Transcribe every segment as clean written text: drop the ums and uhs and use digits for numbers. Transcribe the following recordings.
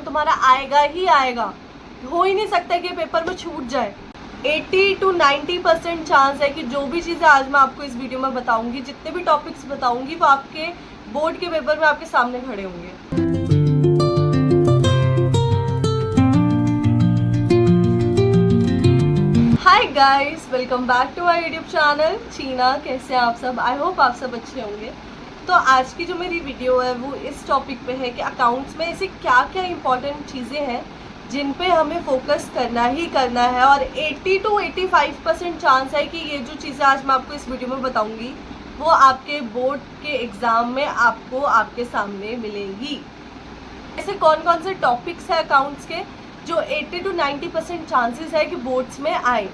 तुम्हारा आएगा ही आएगा, हो ही नहीं सकता कि पेपर में छूट जाए। 80 to 90% चांस है कि जो भी चीज़ें आज मैं आपको इस वीडियो में बताऊंगी, जितने भी टॉपिक्स बताऊंगी, वो आपके बोर्ड के पेपर में आपके सामने खड़े होंगे। Hi guys, welcome back to my YouTube channel Cheena. कैसे हैं आप सब? आई होप आप सब अच्छे होंगे। तो आज की जो मेरी वीडियो है वो इस टॉपिक पे है कि अकाउंट्स में ऐसे क्या क्या इंपॉर्टेंट चीज़ें हैं जिन पे हमें फोकस करना ही करना है, और 80 to 85% चांस है कि ये जो चीज़ें आज मैं आपको इस वीडियो में बताऊंगी वो आपके बोर्ड के एग्ज़ाम में आपको आपके सामने मिलेंगी। ऐसे कौन कौन से टॉपिक्स हैं अकाउंट्स के जो 80 to 90% चांसेस है कि बोर्ड्स में आए।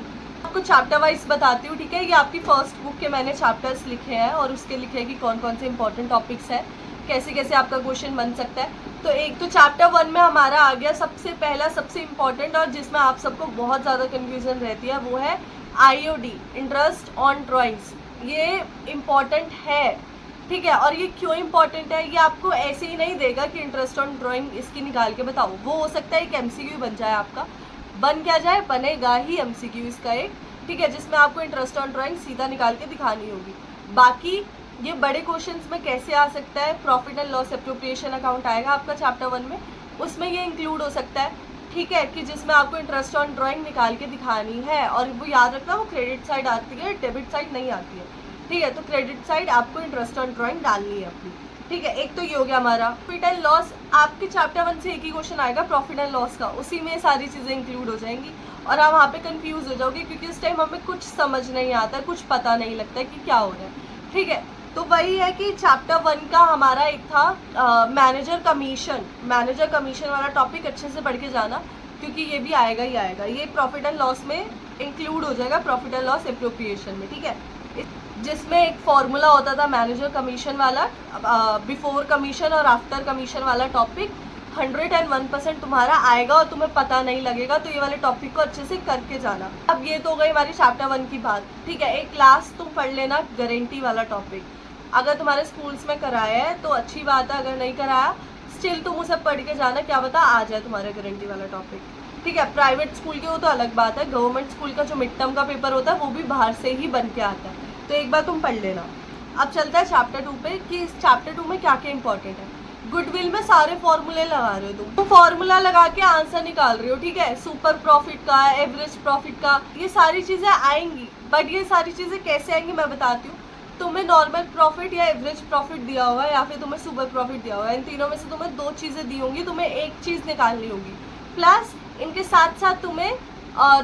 आपको चैप्टर वाइज बताती हूँ, ठीक है। ये आपकी फर्स्ट बुक के मैंने चैप्टर्स लिखे हैं और उसके लिखे हैं कि कौन कौन से इंपॉर्टेंट टॉपिक्स हैं, कैसे कैसे आपका क्वेश्चन बन सकता है। तो एक तो चैप्टर 1 में हमारा आ गया सबसे पहला, सबसे इम्पॉर्टेंट, और जिसमें आप सबको बहुत ज़्यादा कन्फ्यूज़न रहती है, वो है IOD, इंटरेस्ट ऑन ड्राइंग्स। ये इम्पॉर्टेंट है, ठीक है। और ये क्यों इम्पॉर्टेंट है, ये आपको ऐसे ही नहीं देगा कि इंटरेस्ट ऑन ड्राइंग इसकी निकाल के बताओ। वो हो सकता है एक MCQ बन जाए आपका, बन क्या जाए, बनेगा ही MCQ इसका एक, ठीक है, जिसमें आपको इंटरेस्ट ऑन ड्राइंग सीधा निकाल के दिखानी होगी। बाकी ये बड़े क्वेश्चंस में कैसे आ सकता है, profit and loss appropriation account आएगा आपका चैप्टर 1 में, उसमें ये इंक्लूड हो सकता है, ठीक है, कि जिसमें आपको इंटरेस्ट ऑन ड्राइंग निकाल के दिखानी है। और वो याद रखना, वो क्रेडिट साइड आती है, डेबिट साइड नहीं आती है, ठीक है। तो क्रेडिट साइड आपको इंटरेस्ट ऑन ड्राइंग डालनी है अपनी, ठीक है। एक तो ये हो गया हमारा प्रॉफिट एंड लॉस। आपके चैप्टर 1 से एक ही क्वेश्चन आएगा प्रॉफिट एंड लॉस का, उसी में सारी चीज़ें इंक्लूड हो जाएंगी और आप वहाँ पे कंफ्यूज हो जाओगे, क्योंकि उस टाइम हमें कुछ समझ नहीं आता, कुछ पता नहीं लगता कि क्या हो रहा है, ठीक है। तो वही है कि चैप्टर 1 का हमारा एक था मैनेजर कमीशन वाला टॉपिक अच्छे से पढ़ के जाना, क्योंकि ये भी आएगा ही आएगा। ये प्रॉफिट एंड लॉस में इंक्लूड हो जाएगा, प्रॉफिट एंड लॉस एप्रोप्रिएशन में, ठीक है। जिसमें एक फॉर्मूला होता था मैनेजर कमीशन वाला, बिफोर कमीशन और आफ्टर कमीशन वाला टॉपिक 101% तुम्हारा आएगा और तुम्हें पता नहीं लगेगा। तो ये वाले टॉपिक को अच्छे से करके जाना। अब ये तो हो गई हमारी चैप्टर 1 की बात, ठीक है। एक लास्ट तुम पढ़ लेना गारंटी वाला टॉपिक। अगर तुम्हारे स्कूल्स में कराया है तो अच्छी बात है, अगर नहीं कराया स्टिल तुम उसे पढ़ के जाना, क्या पता आ जाए तुम्हारा गारंटी वाला टॉपिक, ठीक है। प्राइवेट स्कूल की वो तो अलग बात है, गवर्नमेंट स्कूल का जो मिड टर्म का पेपर होता है वो भी बाहर से ही बन के आता है, तो एक बार तुम पढ़ लेना। अब चलता है चैप्टर 2 पे कि इस चैप्टर 2 में क्या क्या इंपॉर्टेंट है। गुडविल में सारे फॉर्मूले लगा रहे हो तुम, फॉर्मूला लगा के आंसर निकाल रहे हो, ठीक है। सुपर प्रॉफिट का, एवरेज प्रॉफिट का, ये सारी चीज़ें आएंगी, बट ये सारी चीज़ें कैसे आएंगी मैं बताती हूँ। तुम्हें नॉर्मल प्रॉफिट या एवरेज प्रॉफिट दिया होगा या फिर तुम्हें सुपर प्रॉफिट दिया होगा, इन तीनों में से तुम्हें 2 चीज़ें दी होंगी, तुम्हें एक चीज़ निकालनी होगी, प्लस इनके साथ साथ तुम्हें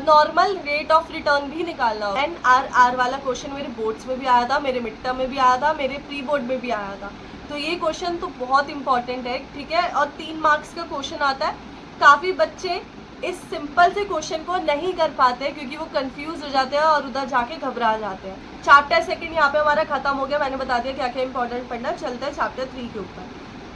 नॉर्मल रेट ऑफ रिटर्न भी निकालना होगा। NRR वाला क्वेश्चन मेरे बोर्ड्स में भी आया था, मेरे मिड टर्म में भी आया था, मेरे प्री बोर्ड में भी आया था। तो ये क्वेश्चन तो बहुत इंपॉर्टेंट है, ठीक है। और 3 मार्क्स का क्वेश्चन आता है। काफ़ी बच्चे इस सिंपल से क्वेश्चन को नहीं कर पाते हैं क्योंकि वो कंफ्यूज हो जाते हैं और उधर जाके घबरा जाते हैं। चैप्टर 2 यहाँ पे हमारा खत्म हो गया, मैंने बता दिया क्या क्या इंपॉर्टेंट पढ़ना। चलता है चैप्टर 3 के ऊपर।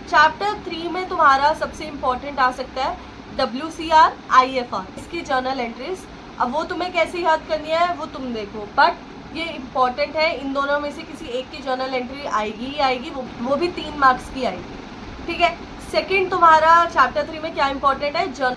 चैप्टर 3 में तुम्हारा सबसे इम्पॉर्टेंट आ सकता है WCR IFR, इसकी जर्नल एंट्रीज। अब वो तुम्हें कैसे याद करनी है वो तुम देखो, बट ये इंपॉर्टेंट है। इन दोनों में से किसी एक की जर्नल एंट्री आएगी ही आएगी, वो भी 3 मार्क्स की आएगी, ठीक है। सेकंड तुम्हारा चैप्टर 3 में क्या इंपॉर्टेंट है,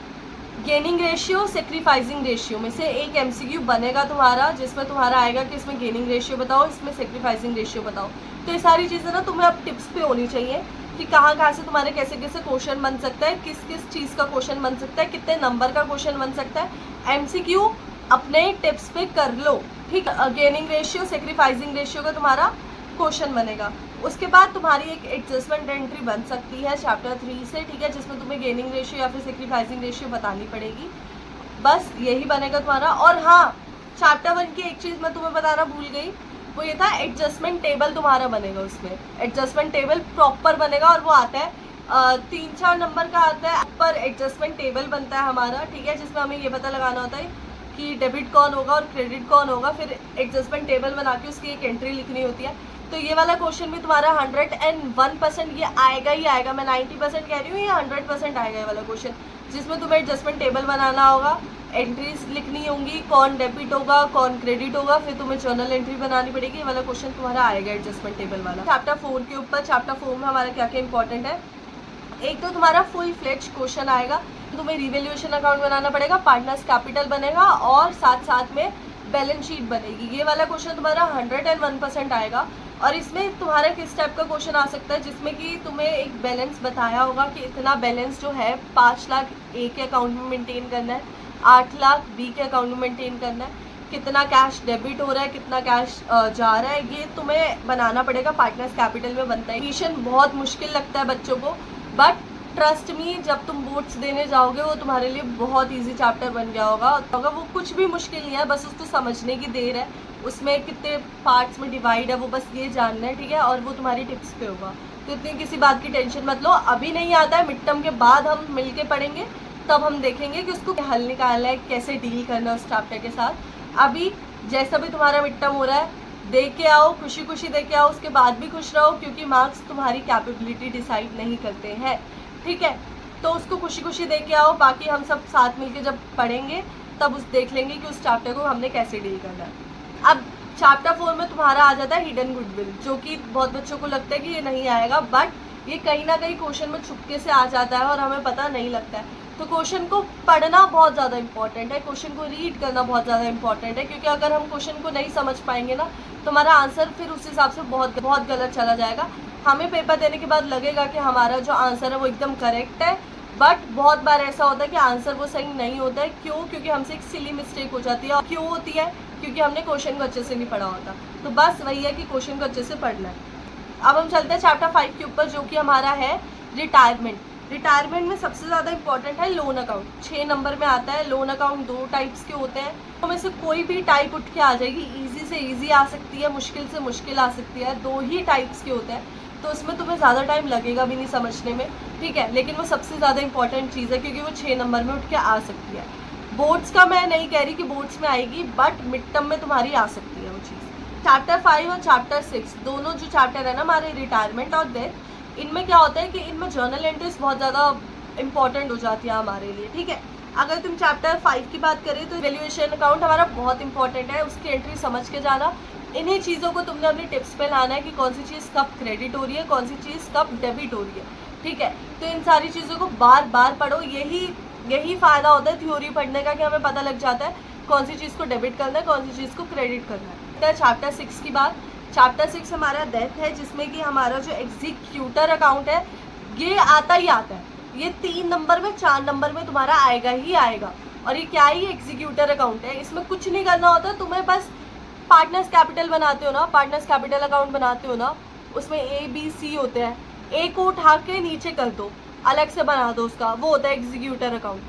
गेनिंग रेशियो, सेक्रीफाइसिंग रेशियो में से एक MCQ बनेगा तुम्हारा, जिसमें तुम्हारा आएगा कि इसमें गेनिंग रेशियो बताओ, इसमें सेक्रीफाइसिंग रेशियो बताओ। तो ये सारी चीज़ें ना तुम्हें अब टिप्स पे होनी चाहिए कि कहाँ से तुम्हारे कैसे कैसे क्वेश्चन बन सकता है, किस किस चीज़ का क्वेश्चन बन सकता है, कितने नंबर का क्वेश्चन बन सकता है। MCQ अपने टिप्स पे कर लो, ठीक है। गेनिंग रेशियो, सेक्रीफाइसिंग रेशियो का तुम्हारा क्वेश्चन बनेगा। उसके बाद तुम्हारी एक एडजस्टमेंट एंट्री बन सकती है चैप्टर 3 से, ठीक है, जिसमें तुम्हें गेनिंग रेशियो या फिर सेक्रीफाइसिंग रेशियो बतानी पड़ेगी। बस यही बनेगा तुम्हारा। और हाँ, चैप्टर 1 की एक चीज़ मैं तुम्हें बताना भूल गई, वो ये था एडजस्टमेंट टेबल तुम्हारा बनेगा। उसमें एडजस्टमेंट टेबल प्रॉपर बनेगा और वो आता है 3-4 नंबर का आता है। पर एडजस्टमेंट टेबल बनता है हमारा, ठीक है, जिसमें हमें ये पता लगाना होता है कि डेबिट कौन होगा और क्रेडिट कौन होगा, फिर एडजस्टमेंट टेबल बना के उसकी एक एंट्री लिखनी होती है। तो ये वाला क्वेश्चन भी तुम्हारा 101% ये आएगा ही आएगा। मैं 90% कह रही हूँ, ये 100% आएगा ये वाला क्वेश्चन, जिसमें तुम्हें एडजस्टमेंट टेबल बनाना होगा, एंट्रीज लिखनी होंगी, कौन डेबिट होगा कौन क्रेडिट होगा, फिर तुम्हें जर्नल एंट्री बनानी पड़ेगी। ये वाला क्वेश्चन तुम्हारा आएगा एडजस्टमेंट टेबल वाला। चैप्टर 4 के ऊपर, चैप्टर 4 में हमारा क्या क्या इंपॉर्टेंट है, एक तो तुम्हारा फुल फ्लेज क्वेश्चन आएगा, तुम्हें रिवैल्यूएशन अकाउंट बनाना पड़ेगा, पार्टनर्स कैपिटल बनेगा और साथ साथ में बैलेंस शीट बनेगी। ये वाला क्वेश्चन तुम्हारा 101% आएगा। और इसमें तुम्हारा किस टाइप का क्वेश्चन आ सकता है, जिसमें कि तुम्हें एक बैलेंस बताया होगा कि इतना बैलेंस जो है 5 लाख ए के अकाउंट में मेंटेन करना है, 8 लाख बी के अकाउंट में मेंटेन करना है, कितना कैश डेबिट हो रहा है, कितना कैश जा रहा है, ये तुम्हें बनाना पड़ेगा। पार्टनर्स कैपिटल में बनता है। ट्यूशन बहुत मुश्किल लगता है बच्चों को, बट ट्रस्ट मी, जब तुम बोर्ड्स देने जाओगे वो तुम्हारे लिए बहुत इजी चैप्टर बन गया होगा। वो कुछ भी मुश्किल नहीं है, बस उसको समझने की देर है। उसमें कितने पार्ट्स में डिवाइड है वो बस ये जानना है, ठीक है। और वो तुम्हारी टिप्स पे होगा, तो इतनी किसी बात की टेंशन मत लो। अभी नहीं आता है, मिड टर्म के बाद हम मिल के पढ़ेंगे, तब हम देखेंगे कि उसको हल निकालना है, कैसे डील करना है उस चैप्टर के साथ। अभी जैसा भी तुम्हारा मिड टर्म हो रहा है, दे के आओ, खुशी खुशी दे के आओ, उसके बाद भी खुश रहो, क्योंकि मार्क्स तुम्हारी कैपेबिलिटी डिसाइड नहीं करते हैं, ठीक है। तो उसको खुशी खुशी दे के आओ। बाकी हम सब साथ मिलके जब पढ़ेंगे तब उस देख लेंगे कि उस चैप्टर को हमने कैसे डील करना है। अब चैप्टर 4 में तुम्हारा आ जाता है हिडन गुडविल, जो कि बहुत बच्चों को लगता है कि ये नहीं आएगा, बट ये कहीं ना कहीं क्वेश्चन में छुपके से आ जाता है और हमें पता नहीं लगता है। तो क्वेश्चन को पढ़ना बहुत ज़्यादा इंपॉर्टेंट है, क्वेश्चन को रीड करना बहुत ज़्यादा इंपॉर्टेंट है, क्योंकि अगर हम क्वेश्चन को नहीं समझ पाएंगे ना, तो हमारा आंसर फिर उस हिसाब से बहुत बहुत गलत चला जाएगा। हमें पेपर देने के बाद लगेगा कि हमारा जो आंसर है वो एकदम करेक्ट है, बट बहुत बार ऐसा होता है कि आंसर वो सही नहीं होता है। क्यों? क्योंकि हमसे एक सिली मिस्टेक हो जाती है। और क्यों होती है? क्योंकि हमने क्वेश्चन को अच्छे से नहीं पढ़ा होता। तो बस वही है कि क्वेश्चन को अच्छे से पढ़ना है। अब हम चलते हैं चैप्टर 5 के ऊपर, जो कि हमारा है रिटायरमेंट। रिटायरमेंट में सबसे ज़्यादा इंपॉर्टेंट है लोन अकाउंट। 6 नंबर में आता है। लोन अकाउंट 2 टाइप्स के होते हैं, तो में से कोई भी टाइप उठ के आ जाएगी। ईजी से ईजी आ सकती है, मुश्किल से मुश्किल आ सकती है। 2 ही टाइप्स के होते हैं, तो उसमें तुम्हें ज़्यादा टाइम लगेगा भी नहीं समझने में, ठीक है। लेकिन वो सबसे ज़्यादा इंपॉर्टेंट चीज़ है, क्योंकि वो 6 नंबर में उठ के आ सकती है। बोर्ड्स का मैं नहीं कह रही कि बोर्ड्स में आएगी, बट मिड टर्म में तुम्हारी आ सकती है वो चीज़। चैप्टर 5 और चैप्टर 6 दोनों जो चैप्टर है ना हमारे रिटायरमेंट और डेथ, इनमें क्या होता है कि इनमें जर्नल एंट्रीज बहुत ज़्यादा इंपॉर्टेंट हो जाती है हमारे लिए, ठीक है। अगर तुम चैप्टर 5 की बात करें तो वैल्यूएशन अकाउंट हमारा बहुत इंपॉर्टेंट है, उसकी एंट्री समझ के जाना। इन्हीं चीज़ों को तुमने अपने टिप्स पे लाना है कि कौन सी चीज़ कब क्रेडिट हो रही है, कौन सी चीज़ कब डेबिट हो रही है, ठीक है। तो इन सारी चीज़ों को बार बार पढ़ो। यही फ़ायदा होता है थ्योरी पढ़ने का, कि हमें पता लग जाता है कौन सी चीज़ को डेबिट करना है, कौन सी चीज़ को क्रेडिट करना है। चैप्टर 6 की बात, चैप्टर 6 हमारा डेथ है, जिसमें कि हमारा जो एग्जीक्यूटर अकाउंट है ये आता ही आता है। ये 3 नंबर में 4 नंबर में तुम्हारा आएगा ही आएगा। और ये क्या ही एग्जीक्यूटर अकाउंट है, इसमें कुछ नहीं करना होता, तुम्हें बस पार्टनर्स कैपिटल बनाते हो ना, पार्टनर्स कैपिटल अकाउंट बनाते हो ना, उसमें ABC होते हैं। ए को उठा के नीचे कर दो, अलग से बना दो उसका, वो होता है एग्जीक्यूटर अकाउंट।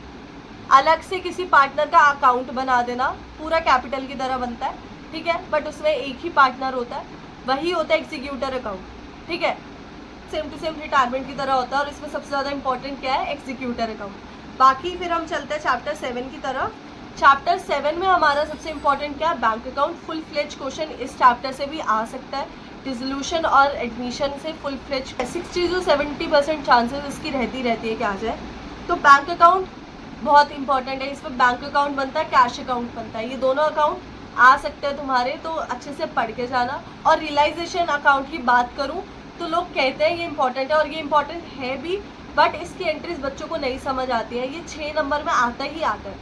अलग से किसी पार्टनर का अकाउंट बना देना, पूरा कैपिटल की तरह बनता है, ठीक है, बट उसमें एक ही पार्टनर होता है, वही होता है एग्जीक्यूटर अकाउंट, ठीक है। सेम टू सेम रिटायरमेंट की तरह होता है, और इसमें सबसे ज़्यादा इंपॉर्टेंट क्या है, एग्जीक्यूटर अकाउंट। बाकी फिर हम चलते हैं चैप्टर 7 की तरफ। चैप्टर 7 में हमारा सबसे इंपॉर्टेंट क्या है, bank account. Full fledge question इस चैप्टर से भी आ सकता है, डिसोल्यूशन और एडमिशन से फुल फ्लेज 60 से 70% चांसेस इसकी रहती है कि आ जाए। तो बैंक अकाउंट बहुत इंपॉर्टेंट है, इसमें बैंक अकाउंट बनता है, कैश अकाउंट बनता है, ये दोनों अकाउंट आ सकते हैं तुम्हारे, तो अच्छे से पढ़ के जाना। और रियलाइजेशन अकाउंट की बात करूँ तो लोग कहते हैं ये इंपॉर्टेंट है, और ये इंपॉर्टेंट है भी, बट इसकी एंट्रीज बच्चों को नहीं समझ आती है। ये 6 नंबर में आता ही आता है।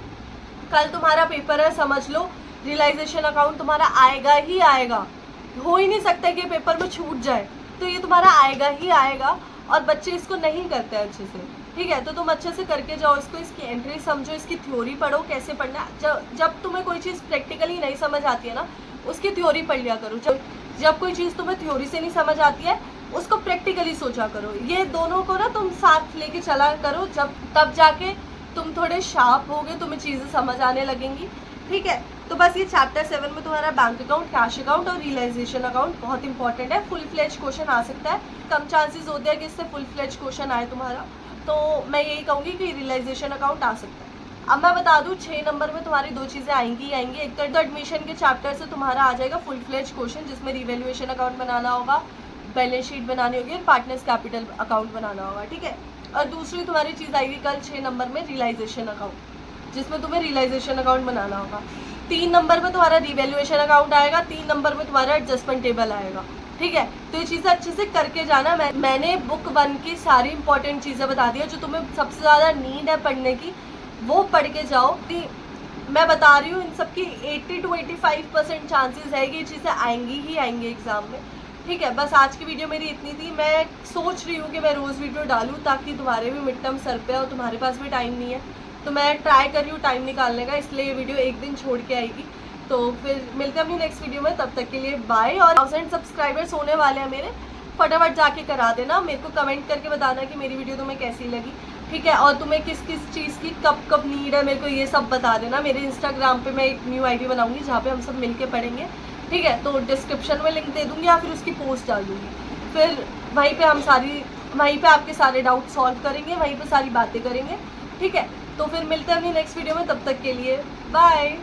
कल तुम्हारा पेपर है, समझ लो रियलाइजेशन अकाउंट तुम्हारा आएगा ही आएगा, हो ही नहीं सकता कि पेपर में छूट जाए, तो ये तुम्हारा आएगा ही आएगा। और बच्चे इसको नहीं करते अच्छे से, ठीक है। तो तुम अच्छे से करके जाओ इसको, इसकी एंट्री समझो, इसकी थ्योरी पढ़ो कैसे पढ़ना है। जब तुम्हें कोई चीज़ प्रैक्टिकली नहीं समझ आती है ना, उसकी थ्योरी पढ़ लिया करो। जब कोई चीज़ तुम्हें थ्योरी से नहीं समझ आती है, उसको प्रैक्टिकली सोचा करो। ये दोनों को ना तुम साथ लेके चला करो, तब जाके तुम थोड़े शार्प होगे, तुम्हें चीज़ें समझ आने लगेंगी, ठीक है। तो बस ये चैप्टर 7 में तुम्हारा बैंक अकाउंट, कैश अकाउंट और रियलाइजेशन अकाउंट बहुत इंपॉर्टेंट है। फुल फ्लेज क्वेश्चन आ सकता है, कम चांसेस होते हैं कि इससे फुल फ्लेज क्वेश्चन आए तुम्हारा, तो मैं यही कहूँगी कि रियलाइजेशन अकाउंट आ सकता है। अब मैं बता दूँ 6 नंबर में तुम्हारी 2 चीज़ें आएंगी। एक तो एडमिशन के चैप्टर से तुम्हारा आ जाएगा फुल फ्लेज क्वेश्चन, जिसमें रिवैल्यूएशन अकाउंट बनाना होगा, बैलेंस शीट बनानी होगी और पार्टनर्स कैपिटल अकाउंट बनाना होगा, ठीक है। और दूसरी तुम्हारी चीज़ आएगी कल 6 नंबर में रियलाइजेशन अकाउंट, जिसमें तुम्हें रियलाइजेशन अकाउंट बनाना होगा। 3 नंबर में तुम्हारा रिवैल्यूएशन अकाउंट आएगा, 3 नंबर में तुम्हारा एडजस्टमेंट टेबल आएगा, ठीक है। तो ये चीज़ें अच्छे से करके जाना। मैंने बुक 1 की सारी इंपॉर्टेंट चीज़ें बता दी है, जो तुम्हें सबसे ज़्यादा नीड है पढ़ने की, वो पढ़ के जाओ। मैं बता रही हूँ इन सब की 80 to 85% चांसेस है कि ये चीज़ें आएंगी ही आएंगी एग्ज़ाम में। ठीक है, बस आज की वीडियो मेरी इतनी थी। मैं सोच रही हूँ कि मैं रोज़ वीडियो डालूँ ताकि तुम्हारे भी मिड टर्म सर पे है और तुम्हारे पास भी टाइम नहीं है, तो मैं ट्राई कर रही हूँ टाइम निकालने का, इसलिए ये वीडियो एक दिन छोड़ के आएगी। तो फिर मिलते हैं अपनी नेक्स्ट वीडियो में, तब तक के लिए बाय। और 1000 सब्सक्राइबर्स होने वाले हैं मेरे, फटाफट जाके करा देना। मेरे को कमेंट करके बताना कि मेरी वीडियो तुम्हें कैसी लगी, ठीक है। और तुम्हें किस किस चीज़ की कब कब नीड है, मेरे को ये सब बता देना। मेरे इंस्टाग्राम पे मैं एक न्यू आईडी बनाऊंगी जहाँ पे हम सब मिलके पढ़ेंगे, ठीक है। तो डिस्क्रिप्शन में लिंक दे दूँगी या फिर उसकी पोस्ट डाल दूँगी। फिर वहीं पे आपके सारे डाउट सॉल्व करेंगे, वहीं पे सारी बातें करेंगे, ठीक है। तो फिर मिलते हैं अपनी नेक्स्ट वीडियो में, तब तक के लिए बाय।